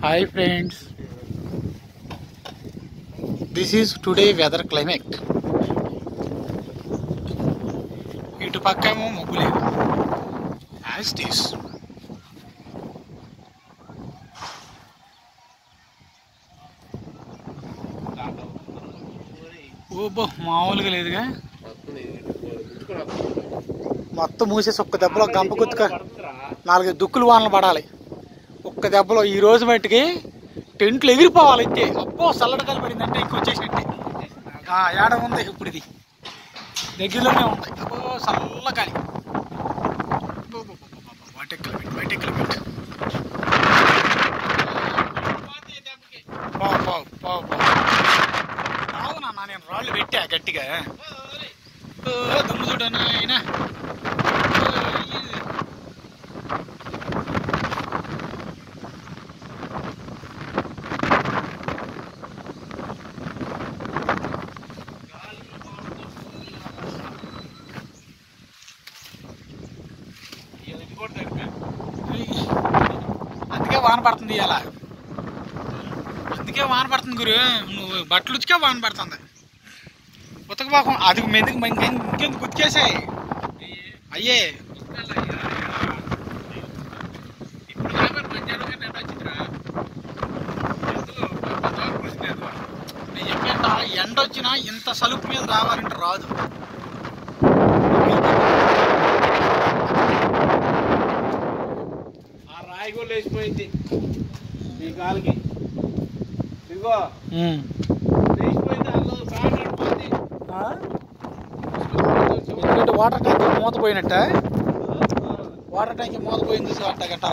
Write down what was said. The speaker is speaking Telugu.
Hi friends, this is today weather climate. ఇటు పక్కేమో మబ్బు లేదు యాజ్ ఇట్ ఈస్. ఓబో మామూలుగా లేదుగా, మొత్తం మూసేసి ఒక్క దెబ్బలో గంప గుత్తుక 4 దుక్కులు వానలు పడాలి. ఒక్క దెబ్బలో ఈ రోజు మట్టికి టెంట్లు ఎగిరిపోవాలి. అయితే అబ్బో చల్లటకాలు పడిందంటే ఇంకొచ్చేసినట్టే. ఏడ ఉంది ఇప్పుడు, ఇది దగ్గరలోనే ఉంది. అబ్బో చల్లగాలి, బయట కిలోమీటర్ అవునా. నేను రాళ్ళు పెట్టా గట్టిగా, దుమ్ము చూడనా అయినా. అందుకే వాన పడుతుంది ఇలా, అందుకే వాన పడుతుంది గురు. నువ్వు బట్టలు ఉతికే వాన పడుతుంది. ఉతకబాకం అది ఇంకెందుకు ఉతికేసాయి అయ్యే. నేను చెప్పేంట ఎండ వచ్చినా ఇంత సలుపు మీద రావాలంటే రాదు. రాయిగోళ్ళు వేసిపోయింది మీ కాలికి, ఇదిగో వేసిపోయింది. అందులో బాగా నడిపోయింది. వాటర్ ట్యాంక్ మూతపోయినట్ట, వాటర్ ట్యాంక్ మూతపోయింది. అట్ట గట్ట